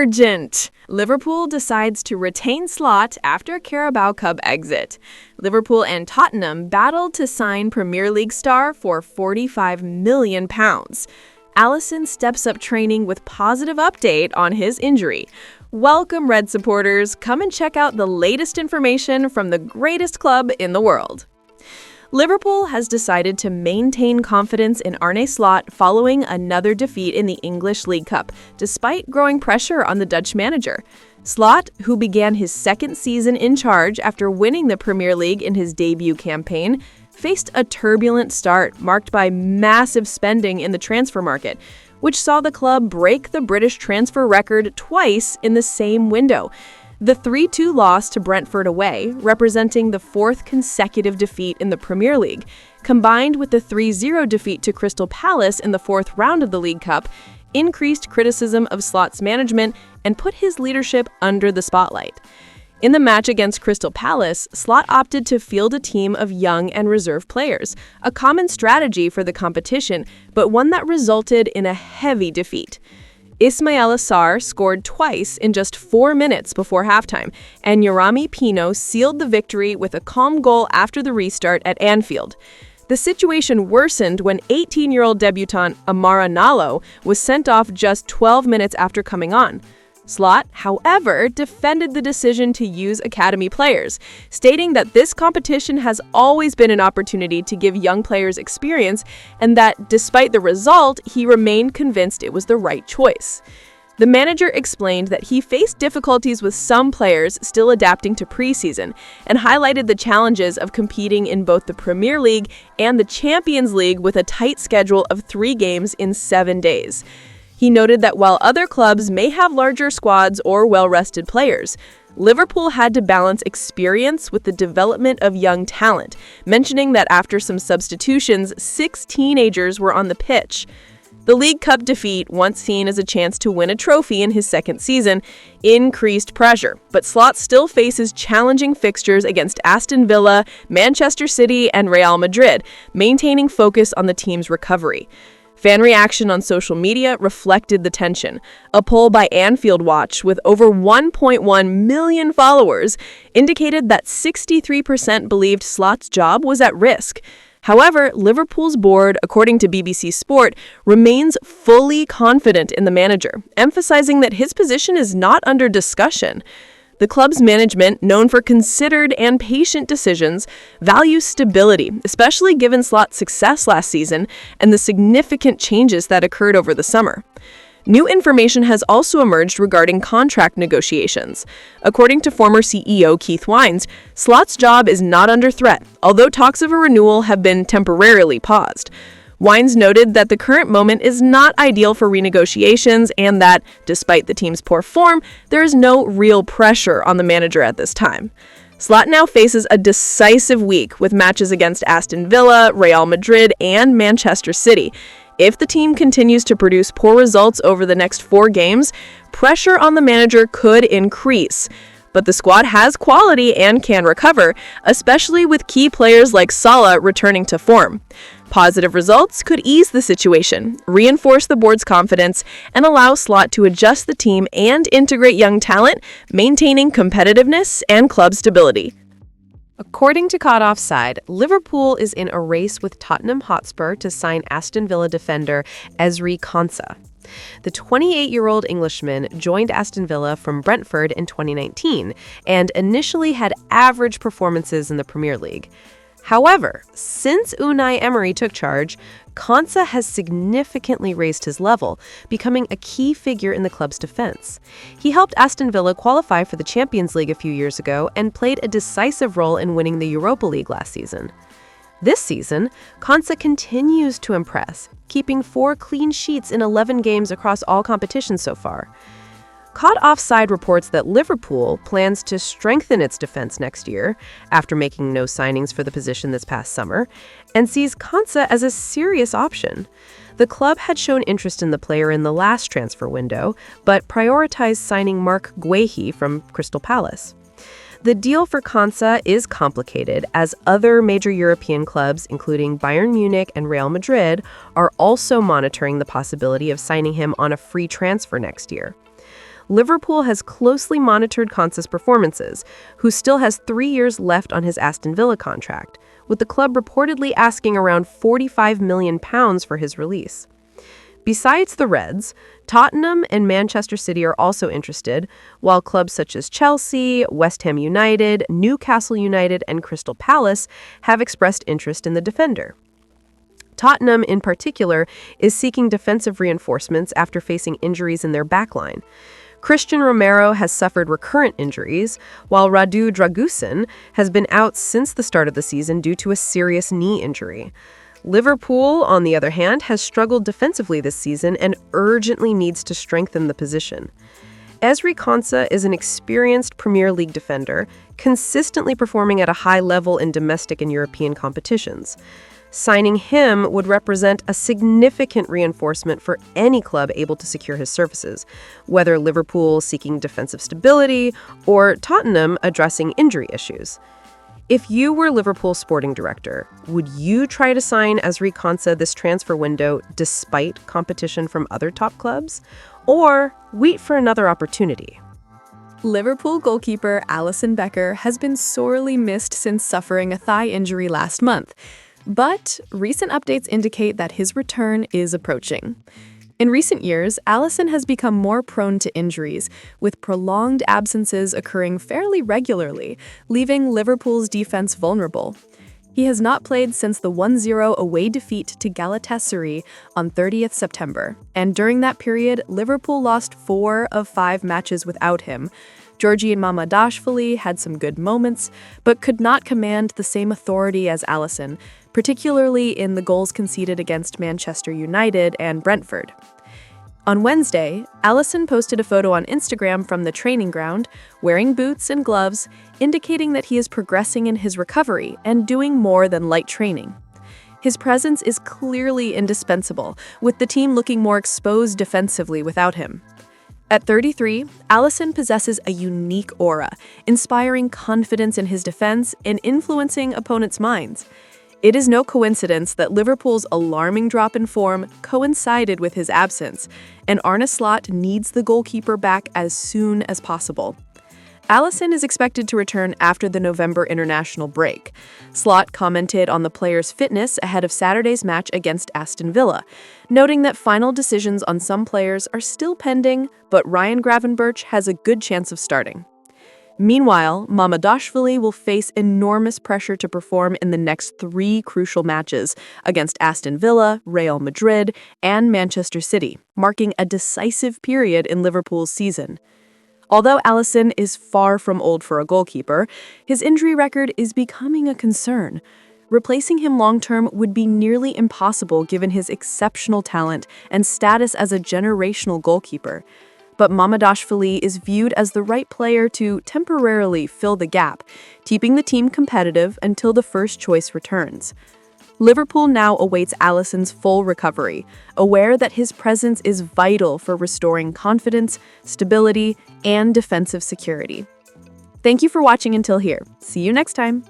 urgent! Liverpool decides to retain Slot after Carabao Cup exit. Liverpool and Tottenham battled to sign Premier League star for £45 million. Alisson steps up training with positive update on his injury. Welcome, Red supporters. Come and check out the latest information from the greatest club in the world. Liverpool has decided to maintain confidence in Arne Slot following another defeat in the English League Cup, despite growing pressure on the Dutch manager. Slot, who began his second season in charge after winning the Premier League in his debut campaign, faced a turbulent start marked by massive spending in the transfer market, which saw the club break the British transfer record twice in the same window. The 3-2 loss to Brentford away, representing the fourth consecutive defeat in the Premier League, combined with the 3-0 defeat to Crystal Palace in the fourth round of the League Cup, increased criticism of Slot's management and put his leadership under the spotlight. In the match against Crystal Palace, Slot opted to field a team of young and reserve players, a common strategy for the competition, but one that resulted in a heavy defeat. Ismaila Sarr scored twice in just 4 minutes before halftime, and Yeremy Pino sealed the victory with a calm goal after the restart at Anfield. The situation worsened when 18-year-old debutant Amara Nalo was sent off just 12 minutes after coming on. Slot, however, defended the decision to use academy players, stating that this competition has always been an opportunity to give young players experience and that, despite the result, he remained convinced it was the right choice. The manager explained that he faced difficulties with some players still adapting to preseason and highlighted the challenges of competing in both the Premier League and the Champions League with a tight schedule of 3 games in 7 days. He noted that while other clubs may have larger squads or well-rested players, Liverpool had to balance experience with the development of young talent, mentioning that after some substitutions, 6 teenagers were on the pitch. The League Cup defeat, once seen as a chance to win a trophy in his second season, increased pressure, but Slot still faces challenging fixtures against Aston Villa, Manchester City, and Real Madrid, maintaining focus on the team's recovery. Fan reaction on social media reflected the tension. A poll by Anfield Watch with over 1.1 million followers indicated that 63% believed Slot's job was at risk. However, Liverpool's board, according to BBC Sport, remains fully confident in the manager, emphasizing that his position is not under discussion. The club's management, known for considered and patient decisions, values stability, especially given Slot's success last season and the significant changes that occurred over the summer. New information has also emerged regarding contract negotiations. According to former CEO Keith Wines, Slot's job is not under threat, although talks of a renewal have been temporarily paused. Wines noted that the current moment is not ideal for renegotiations and that, despite the team's poor form, there is no real pressure on the manager at this time. Slot now faces a decisive week with matches against Aston Villa, Real Madrid, and Manchester City. If the team continues to produce poor results over the next 4 games, pressure on the manager could increase. But the squad has quality and can recover, especially with key players like Salah returning to form. Positive results could ease the situation, reinforce the board's confidence, and allow Slot to adjust the team and integrate young talent, maintaining competitiveness and club stability. According to Caught Offside, Liverpool is in a race with Tottenham Hotspur to sign Aston Villa defender Ezri Konsa. The 28-year-old Englishman joined Aston Villa from Brentford in 2019 and initially had average performances in the Premier League. However, since Unai Emery took charge, Konsa has significantly raised his level, becoming a key figure in the club's defense. He helped Aston Villa qualify for the Champions League a few years ago and played a decisive role in winning the Europa League last season. This season, Konsa continues to impress, keeping 4 clean sheets in 11 games across all competitions so far. Caught Offside reports that Liverpool plans to strengthen its defense next year, after making no signings for the position this past summer, and sees Konsa as a serious option. The club had shown interest in the player in the last transfer window, but prioritized signing Mark Guehi from Crystal Palace. The deal for Konsa is complicated, as other major European clubs, including Bayern Munich and Real Madrid, are also monitoring the possibility of signing him on a free transfer next year. Liverpool has closely monitored Konsa's performances, who still has 3 years left on his Aston Villa contract, with the club reportedly asking around £45 million for his release. Besides the Reds, Tottenham and Manchester City are also interested, while clubs such as Chelsea, West Ham United, Newcastle United, and Crystal Palace have expressed interest in the defender. Tottenham, in particular, is seeking defensive reinforcements after facing injuries in their backline. Christian Romero has suffered recurrent injuries, while Radu Dragusin has been out since the start of the season due to a serious knee injury. Liverpool, on the other hand, has struggled defensively this season and urgently needs to strengthen the position. Ezri Konsa is an experienced Premier League defender, consistently performing at a high level in domestic and European competitions. Signing him would represent a significant reinforcement for any club able to secure his services, whether Liverpool seeking defensive stability or Tottenham addressing injury issues. If you were Liverpool's sporting director, would you try to sign Ezri Konsa this transfer window despite competition from other top clubs? Or wait for another opportunity? Liverpool goalkeeper Alisson Becker has been sorely missed since suffering a thigh injury last month. But recent updates indicate that his return is approaching. In recent years, Alisson has become more prone to injuries, with prolonged absences occurring fairly regularly, leaving Liverpool's defense vulnerable. He has not played since the 1-0 away defeat to Galatasaray on 30th September, and during that period, Liverpool lost 4 of 5 matches without him. Georgian Mamardashvili had some good moments, but could not command the same authority as Alisson, particularly in the goals conceded against Manchester United and Brentford. On Wednesday, Alisson posted a photo on Instagram from the training ground, wearing boots and gloves, indicating that he is progressing in his recovery and doing more than light training. His presence is clearly indispensable, with the team looking more exposed defensively without him. At 33, Alisson possesses a unique aura, inspiring confidence in his defense and influencing opponents' minds. It is no coincidence that Liverpool's alarming drop in form coincided with his absence, and Arne Slot needs the goalkeeper back as soon as possible. Alisson is expected to return after the November international break. Slot commented on the player's fitness ahead of Saturday's match against Aston Villa, noting that final decisions on some players are still pending, but Ryan Gravenberch has a good chance of starting. Meanwhile, Mamardashvili will face enormous pressure to perform in the next 3 crucial matches against Aston Villa, Real Madrid, and Manchester City, marking a decisive period in Liverpool's season. Although Alisson is far from old for a goalkeeper, his injury record is becoming a concern. Replacing him long-term would be nearly impossible given his exceptional talent and status as a generational goalkeeper. But Mamardashvili is viewed as the right player to temporarily fill the gap, keeping the team competitive until the first choice returns. Liverpool now awaits Alisson's full recovery, aware that his presence is vital for restoring confidence, stability, and defensive security. Thank you for watching until here. See you next time.